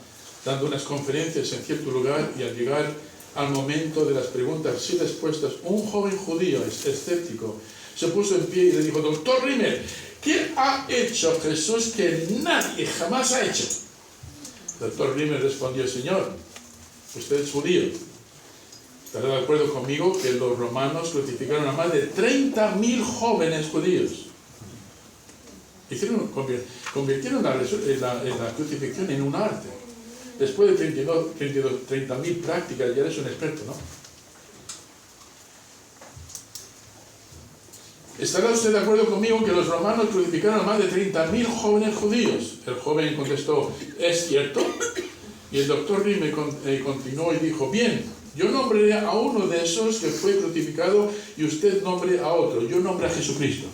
dando unas conferencias en cierto lugar y al llegar al momento de las preguntas y respuestas, un joven judío escéptico se puso en pie y le dijo, Dr. Rimmer, ¿qué ha hecho Jesús que nadie jamás ha hecho? Dr. Rimmer respondió, Señor, usted es judío Estará de acuerdo conmigo que los romanos crucificaron a más de 30.000 jóvenes judíos. Convirtieron la crucifixión en un arte. Después de 30.000 prácticas, ya eres un experto, ¿no? ¿Estará usted de acuerdo conmigo que los romanos crucificaron a más de 30.000 jóvenes judíos? El joven contestó, ¿es cierto? Y el doctor Rime continuó y dijo, bien, yo nombré a uno de esos que fue crucificado y usted nombre a otro. Yo nombré a Jesucristo.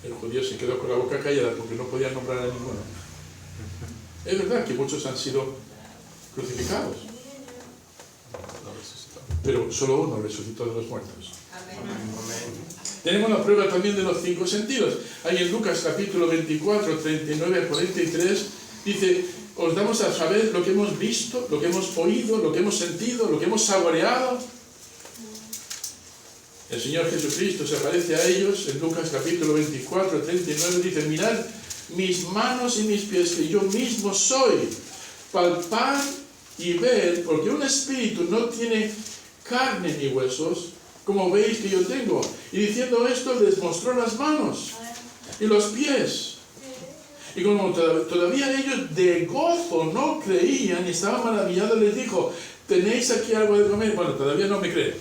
El judío se quedó con la boca callada porque no podía nombrar a ninguno. Es verdad que muchos han sido crucificados, pero solo uno resucitó de los muertos. Amén. Tenemos la prueba también de los 5 sentidos. Ahí en Lucas capítulo 24, 39 a 43, dice, os damos a saber lo que hemos visto, lo que hemos oído, lo que hemos sentido, lo que hemos saboreado. El Señor Jesucristo se aparece a ellos en Lucas capítulo 24, 39, dice, mirad mis manos y mis pies, que yo mismo soy. Palpad y ver, porque un espíritu no tiene carne ni huesos, como veis que yo tengo. Y diciendo esto, les mostró las manos y los pies. Y como todavía ellos de gozo no creían y estaban maravillados, les dijo, ¿tenéis aquí algo de comer? Bueno, todavía no me creen.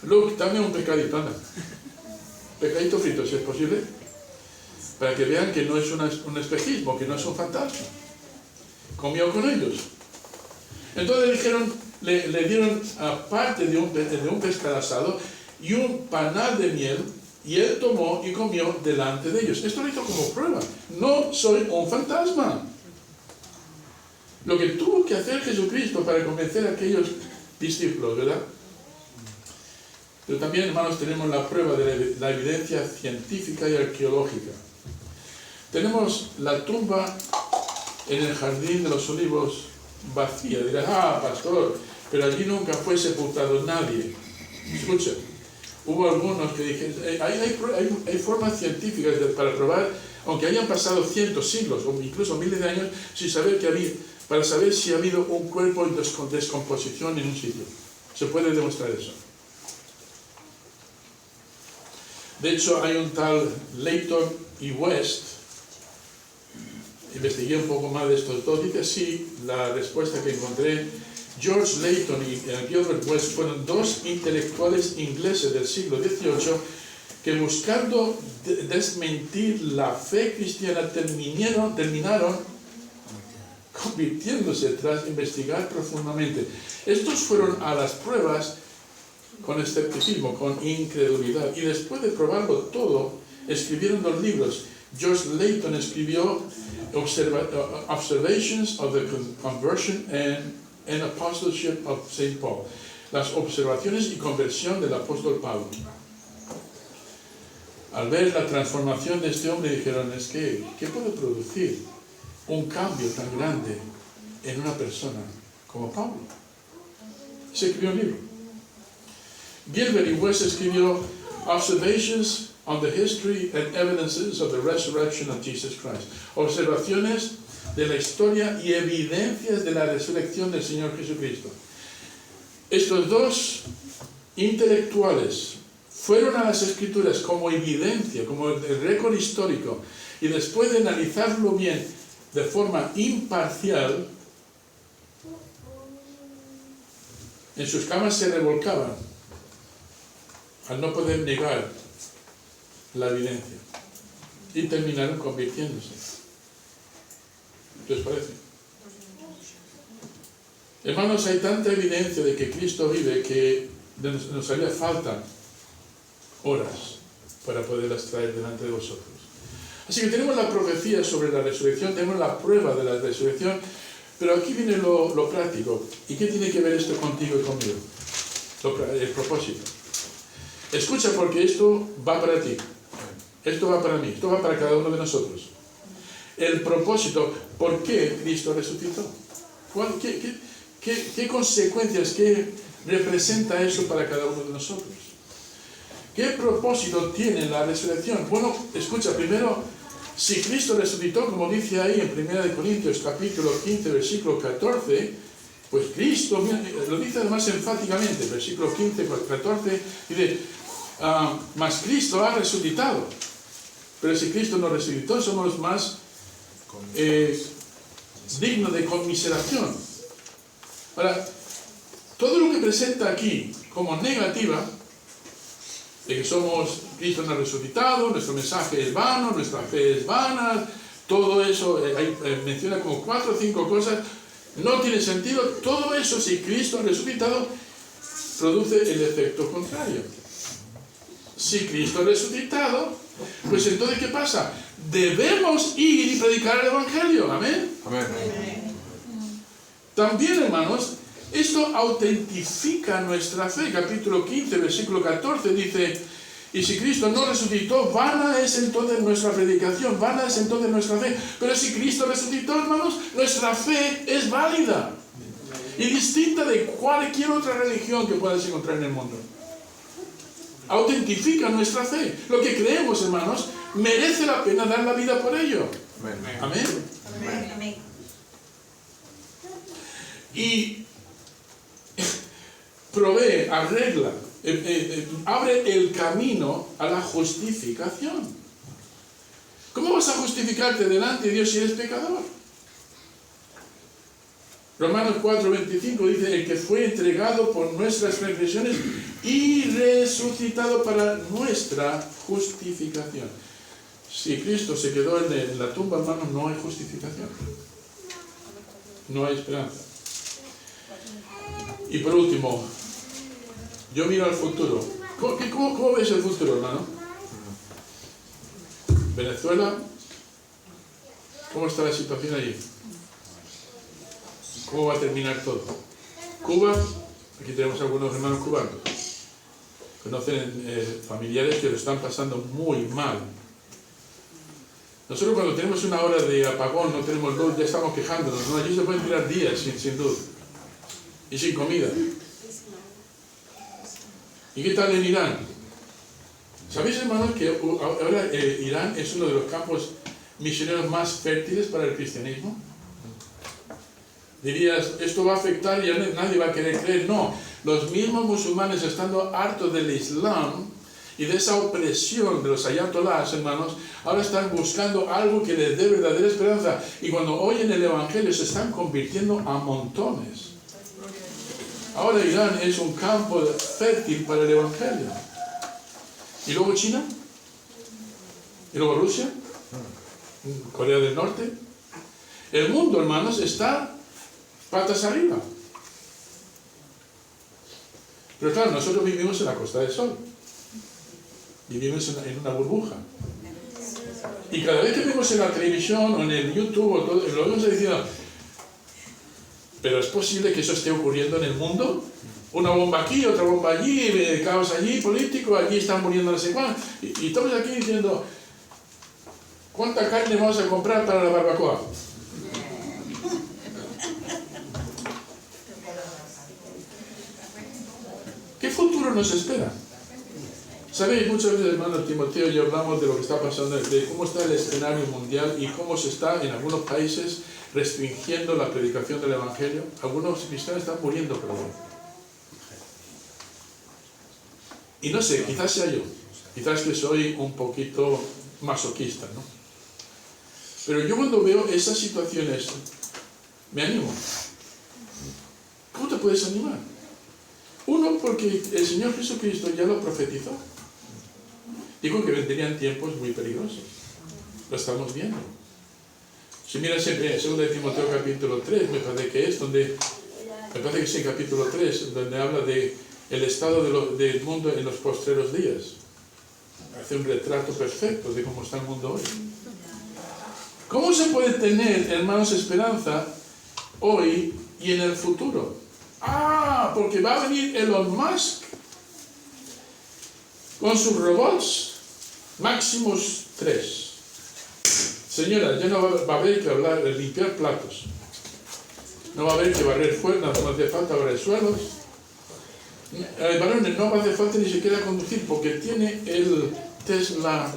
Luke, dame un pescadito, anda. Pescadito frito, si es posible. Para que vean que no es un espejismo, que no es un fantasma. Comió con ellos. Entonces le dieron, aparte de un pescado asado y un panal de miel, y él tomó y comió delante de ellos. Esto lo hizo como prueba. No soy un fantasma. Lo que tuvo que hacer Jesucristo para convencer a aquellos discípulos, ¿verdad? Pero también, hermanos, tenemos la prueba de la evidencia científica y arqueológica. Tenemos la tumba en el Jardín de los Olivos vacía. Dirás, pastor, pero allí nunca fue sepultado nadie. Escucha, hubo algunos que dijeron, hay formas científicas para probar, aunque hayan pasado cientos, siglos o incluso miles de años, para saber si ha habido un cuerpo en descomposición en un sitio. Se puede demostrar eso. De hecho, hay un tal Leighton y West. Investigué un poco más de estos dos. Dice así la respuesta que encontré. George Leighton y Gilbert West fueron dos intelectuales ingleses del siglo XVIII que, buscando desmentir la fe cristiana, terminaron convirtiéndose tras investigar profundamente. Estos fueron a las pruebas con escepticismo, con incredulidad, y después de probarlo todo, escribieron 2 libros. George Leighton escribió Observations of the Conversion and Apostleship of St. Paul, las observaciones y conversión del apóstol Pablo. Al ver la transformación de este hombre, dijeron, ¿qué puede producir un cambio tan grande en una persona como Pablo? Se escribió un libro. Gilbert y West escribió Observations on the History and Evidences of the Resurrection of Jesus Christ. Observaciones de la historia y evidencias de la resurrección del Señor Jesucristo. Estos dos intelectuales fueron a las Escrituras como evidencia, como el récord histórico, y después de analizarlo bien de forma imparcial, en sus camas se revolcaban al no poder negar la evidencia, y terminaron convirtiéndose. ¿Qué os parece? Hermanos, hay tanta evidencia de que Cristo vive que nos haría falta horas para poderlas traer delante de vosotros. Así que tenemos la profecía sobre la resurrección, tenemos la prueba de la resurrección, pero aquí viene lo práctico. ¿Y qué tiene que ver esto contigo y conmigo? El propósito. Escucha, porque esto va para ti, esto va para mí, esto va para cada uno de nosotros. El propósito, ¿por qué Cristo resucitó? ¿Qué consecuencias, qué representa eso para cada uno de nosotros? ¿Qué propósito tiene la resurrección? Bueno, escucha, primero, si Cristo resucitó, como dice ahí en 1 Corintios capítulo 15, versículo 14, Pues Cristo, mira, lo dice además enfáticamente, versículo 15, 14, dice, mas Cristo ha resucitado. Pero si Cristo no resucitó, somos más dignos de conmiseración. Ahora, todo lo que presenta aquí como negativa, de que Cristo no ha resucitado, nuestro mensaje es vano, nuestra fe es vana, todo eso, menciona como 4 o 5 cosas, no tiene sentido. Todo eso, si Cristo ha resucitado, produce el efecto contrario. Si Cristo ha resucitado, pues entonces, ¿qué pasa? Debemos ir y predicar el Evangelio. ¿Amén? Amén. También, hermanos, esto autentifica nuestra fe. Capítulo 15, versículo 14 dice, y si Cristo no resucitó, vana es entonces nuestra predicación, vana es entonces nuestra fe. Pero si Cristo resucitó, hermanos, nuestra fe es válida y distinta de cualquier otra religión que puedas encontrar en el mundo. Autentifica nuestra fe. Lo que creemos, hermanos, merece la pena dar la vida por ello. Amén. Amén. Amén. Amén. Y provee, arregla, abre el camino a la justificación. ¿Cómo vas a justificarte delante de Dios si eres pecador? Romanos 4:25 dice, el que fue entregado por nuestras transgresiones y resucitado para nuestra justificación. Si Cristo se quedó en la tumba, hermanos, no hay justificación. No hay esperanza. Y por último, yo miro al futuro. ¿Cómo ves el futuro, hermano? Venezuela, ¿cómo está la situación allí? ¿Cómo va a terminar todo? Cuba, aquí tenemos algunos hermanos cubanos. Conocen familiares que lo están pasando muy mal. Nosotros cuando tenemos una hora de apagón, no tenemos luz, ya estamos quejándonos, ¿no? Allí se pueden tirar días sin luz y sin comida. ¿Y qué tal en Irán? ¿Sabéis, hermanos, que ahora Irán es uno de los campos misioneros más fértiles para el cristianismo? Dirías, esto va a afectar y ya nadie va a querer creer. No, los mismos musulmanes, estando hartos del Islam y de esa opresión de los ayatolás, hermanos, ahora están buscando algo que les dé verdadera esperanza. Y cuando oyen el Evangelio se están convirtiendo a montones. Ahora Irán es un campo fértil para el Evangelio. ¿Y luego China? ¿Y luego Rusia? ¿Corea del Norte? El mundo, hermanos, está patas arriba. Pero claro, nosotros vivimos en la Costa del Sol. Vivimos en una burbuja. Y cada vez que vemos en la televisión o en el YouTube o todo, lo vemos diciendo, pero es posible que eso esté ocurriendo en el mundo. Una bomba aquí, otra bomba allí, caos allí, político, allí están muriendo no sé cuánto. Y estamos aquí diciendo, ¿cuánta carne vamos a comprar para la barbacoa? ¿Qué futuro nos espera? Sabéis, muchas veces, hermano Timoteo, y hablamos de lo que está pasando, de cómo está el escenario mundial y cómo se está en algunos países restringiendo la predicación del Evangelio. Algunos cristianos están muriendo por ello. Y no sé, quizás sea yo, quizás que soy un poquito masoquista, ¿no? Pero yo cuando veo esas situaciones, me animo. ¿Cómo te puedes animar? Uno, porque el Señor Jesucristo ya lo profetizó. Dijo que vendrían tiempos muy peligrosos. Lo estamos viendo. Si miras siempre en 2 de Timoteo capítulo 3, me parece que es capítulo 3, donde habla de el estado del mundo en los postreros días. Hace un retrato perfecto de cómo está el mundo hoy. ¿Cómo se puede tener, hermanos, esperanza hoy y en el futuro? Porque va a venir Elon Musk con sus robots Maximus 3. Señora, ya no va a haber que limpiar platos. No va a haber que barrer fuera, no hace falta barrer suelos. Varones, no hace falta ni siquiera conducir porque tiene el Tesla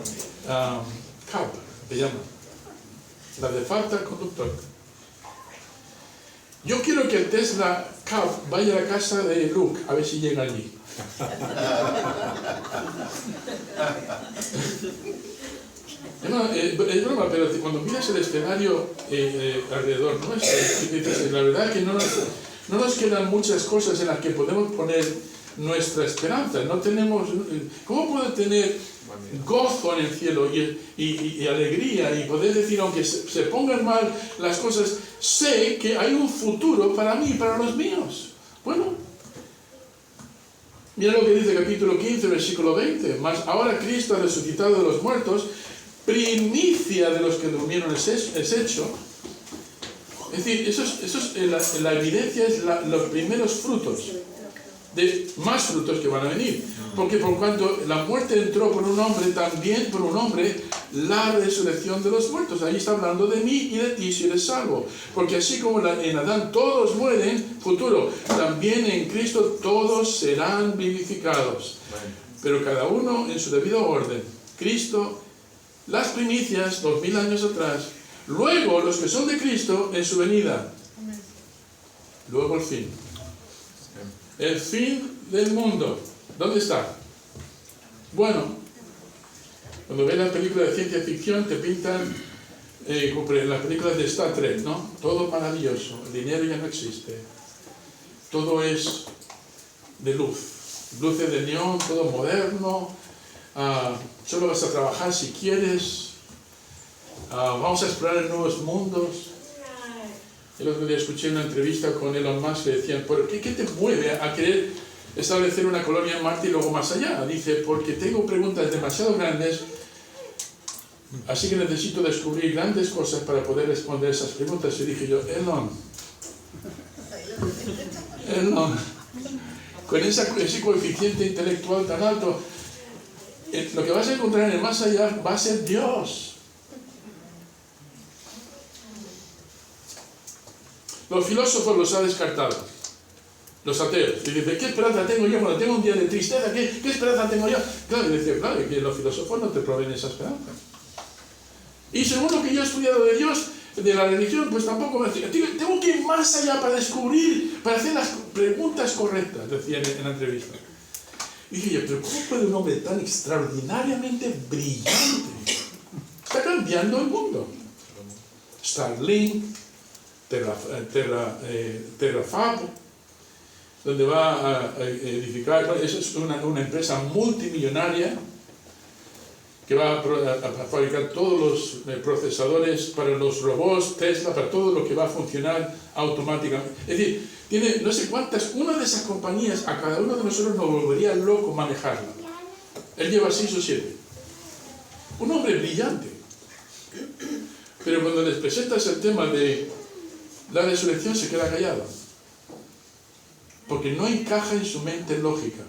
Cab, se llama. Le hace falta conductor. Yo quiero que el Tesla Cab vaya a la casa de Luke, a ver si llega allí. Es broma, pero cuando miras el escenario alrededor nuestro, la verdad es que no nos quedan muchas cosas en las que podemos poner nuestra esperanza. No tenemos, ¿cómo puedo tener gozo en el cielo y alegría y poder decir, aunque se pongan mal las cosas, sé que hay un futuro para mí y para los míos? Bueno, mira lo que dice el capítulo 15, versículo 20. Mas ahora Cristo ha resucitado de los muertos, primicia de los que durmieron es hecho. Es decir, la evidencia es los primeros frutos, de más frutos que van a venir. Porque por cuanto la muerte entró por un hombre, también por un hombre la resurrección de los muertos. Ahí está hablando de mí y de ti si eres salvo. Porque así como en Adán todos mueren, futuro, también en Cristo todos serán vivificados. Pero cada uno en su debido orden. Cristo, las primicias 2000 años atrás, luego los que son de Cristo en su venida, luego el fin. El fin del mundo. ¿Dónde está? Bueno, cuando ves las películas de ciencia ficción te pintan como las películas de Star Trek, ¿no? Todo maravilloso, el dinero ya no existe, todo es de luz, luces de neón, todo moderno, solo vas a trabajar si quieres, vamos a explorar nuevos mundos. El otro día escuché una entrevista con Elon Musk que decían, ¿por qué te mueve a querer establecer una colonia en Marte y luego más allá? Dice, porque tengo preguntas demasiado grandes, así que necesito descubrir grandes cosas para poder responder esas preguntas. Y dije yo, Elon, con ese coeficiente intelectual tan alto, lo que vas a encontrar en el más allá va a ser Dios. Los filósofos los ha descartado, los ateos. Y dicen, ¿qué esperanza tengo yo cuando tengo un día de tristeza? ¿Qué esperanza tengo yo? Claro, y decía, claro, que los filósofos no te proveen esa esperanza. Y según lo que yo he estudiado de Dios, de la religión, pues tampoco me decía, tengo que ir más allá para descubrir, para hacer las preguntas correctas, decía en la entrevista. Y dije yo, pero ¿cómo puede un hombre tan extraordinariamente brillante? Está cambiando el mundo. Starlink, Terrafab, donde va a edificar, eso es una empresa multimillonaria que va a fabricar todos los procesadores para los robots, Tesla, para todo lo que va a funcionar automáticamente. Es decir, tiene no sé cuántas, una de esas compañías, a cada uno de nosotros nos volvería loco manejarla. Él lleva 6 o 7. Un hombre brillante. Pero cuando les presentas el tema de la resurrección se queda callado, porque no encaja en su mente lógica.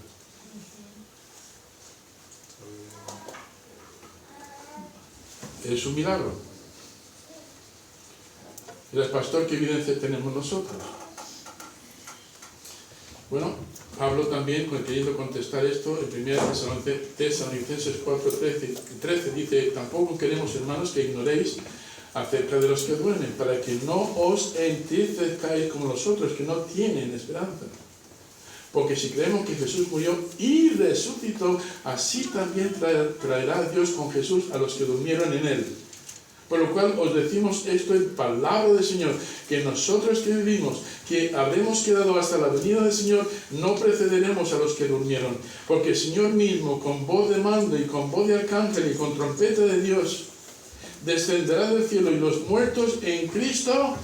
Es un milagro. ¿Y el pastor qué evidencia tenemos nosotros? Bueno, Pablo también, queriendo contestar esto, en 1 Tesalonicenses 4:13 dice, tampoco queremos, hermanos, que ignoréis acerca de los que duermen, para que no os entristezcáis como los otros que no tienen esperanza. Porque si creemos que Jesús murió y resucitó, así también traerá Dios con Jesús a los que durmieron en él. Por lo cual os decimos esto en palabra del Señor, que nosotros que vivimos, que habremos quedado hasta la venida del Señor, no precederemos a los que durmieron. Porque el Señor mismo, con voz de mando y con voz de arcángel y con trompeta de Dios, descenderá del cielo, y los muertos en Cristo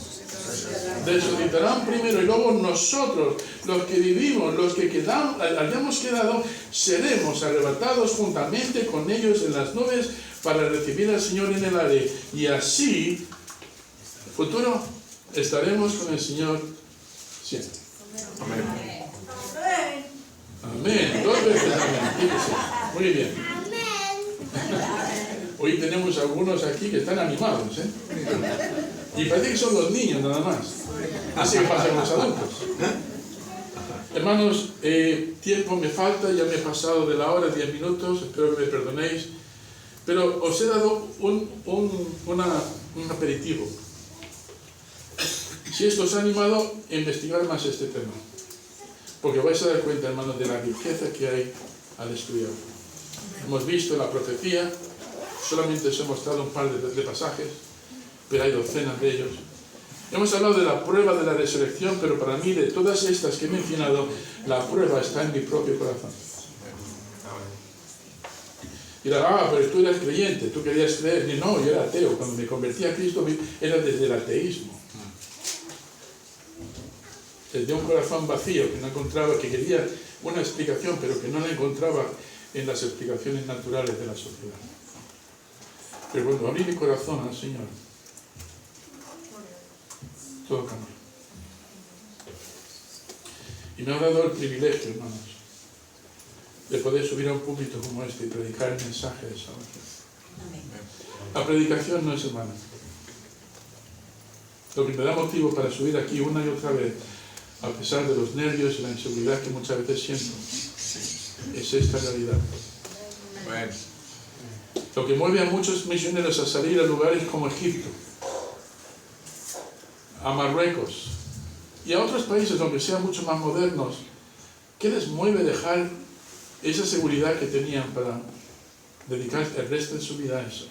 resucitarán primero, y luego nosotros, los que vivimos, los que hayamos quedado, seremos arrebatados juntamente con ellos en las nubes para recibir al Señor en el aire, y así, futuro, estaremos con el Señor siempre. Amén. Amén. 2 veces amén. Fíjese. Muy bien. Hoy tenemos algunos aquí que están animados, ¿eh? Y parece que son los niños nada más. Así que pasa con los adultos. Hermanos, tiempo me falta, ya me he pasado de la hora, 10 minutos, espero que me perdonéis. Pero os he dado un aperitivo. si esto os ha animado a investigar más este tema. Porque vais a dar cuenta, hermanos, de la riqueza que hay al estudiar. Hemos visto la profecía, solamente os he mostrado un par de pasajes, pero hay docenas de ellos. Hemos hablado de la prueba de la resurrección, pero para mí, de todas estas que he mencionado, la prueba está en mi propio corazón. Y dirá, pero tú eras creyente, tú querías creer. Y no, yo era ateo. Cuando me convertí a Cristo era desde el ateísmo. Desde un corazón vacío que no encontraba, que quería una explicación, pero que no la encontraba en las explicaciones naturales de la sociedad. Pero cuando abrí mi corazón al Señor, todo cambió. Y me ha dado el privilegio, hermanos, de poder subir a un púlpito como este y predicar el mensaje de salvación. La predicación no es hermana. Lo que me da motivo para subir aquí una y otra vez, a pesar de los nervios y la inseguridad que muchas veces siento, es esta realidad. Bueno. Lo que mueve a muchos misioneros a salir a lugares como Egipto, a Marruecos y a otros países, aunque sean mucho más modernos, ¿qué les mueve dejar esa seguridad que tenían para dedicar el resto de su vida a eso?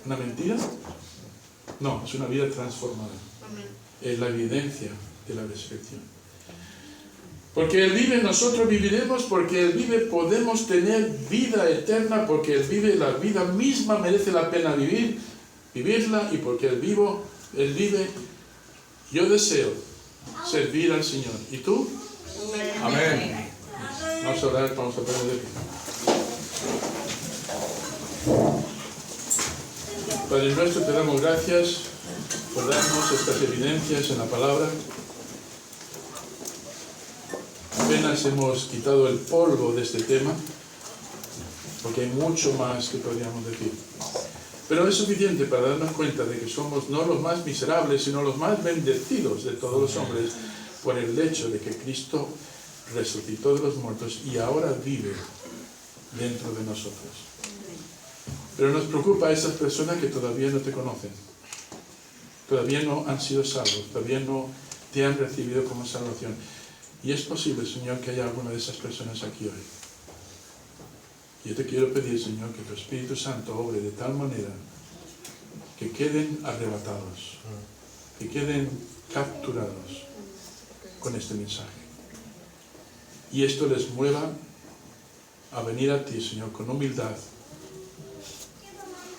¿Una mentira? No, es una vida transformada. Es la evidencia de la resurrección. Porque Él vive, nosotros viviremos. Porque Él vive, podemos tener vida eterna. Porque Él vive, la vida misma merece la pena vivirla. Y porque Él vive, yo deseo servir al Señor. ¿Y tú? Amén. Vamos a orar, vamos a poner de pie. Padre nuestro, te damos gracias por darnos estas evidencias en la palabra. Apenas hemos quitado el polvo de este tema, porque hay mucho más que podríamos decir. Pero es suficiente para darnos cuenta de que somos no los más miserables, sino los más bendecidos de todos los hombres, por el hecho de que Cristo resucitó de los muertos y ahora vive dentro de nosotros. Pero nos preocupa a esas personas que todavía no te conocen, todavía no han sido salvos, todavía no te han recibido como salvación. Y es posible, Señor, que haya alguna de esas personas aquí hoy. Yo te quiero pedir, Señor, que tu Espíritu Santo obre de tal manera que queden arrebatados, que queden capturados con este mensaje. Y esto les mueva a venir a ti, Señor, con humildad,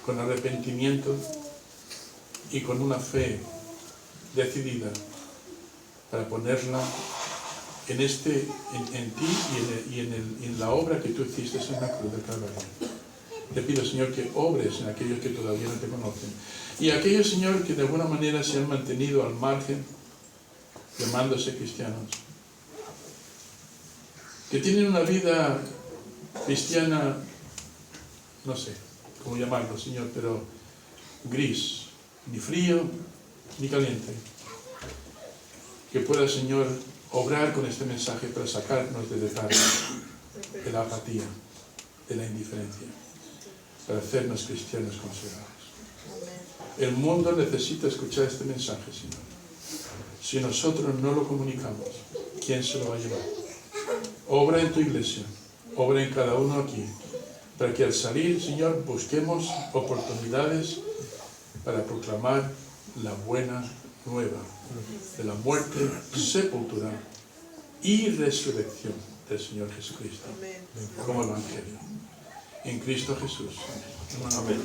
con arrepentimiento y con una fe decidida para ponerla en ti y en la obra que tú hiciste en la cruz del Calvario. Te pido, Señor, que obres en aquellos que todavía no te conocen. Y aquellos, Señor, que de alguna manera se han mantenido al margen, llamándose cristianos, que tienen una vida cristiana, no sé cómo llamarlo, Señor, pero gris, ni frío, ni caliente. Que pueda, Señor, obrar con este mensaje para sacarnos de letargo, de la apatía, de la indiferencia, para hacernos cristianos consagrados. El mundo necesita escuchar este mensaje, Señor. Si nosotros no lo comunicamos, ¿quién se lo va a llevar? Obra en tu iglesia, obra en cada uno aquí, para que al salir, Señor, busquemos oportunidades para proclamar la buena nueva de la muerte, sepultura y resurrección del Señor Jesucristo, como Evangelio. En Cristo Jesús. Amén.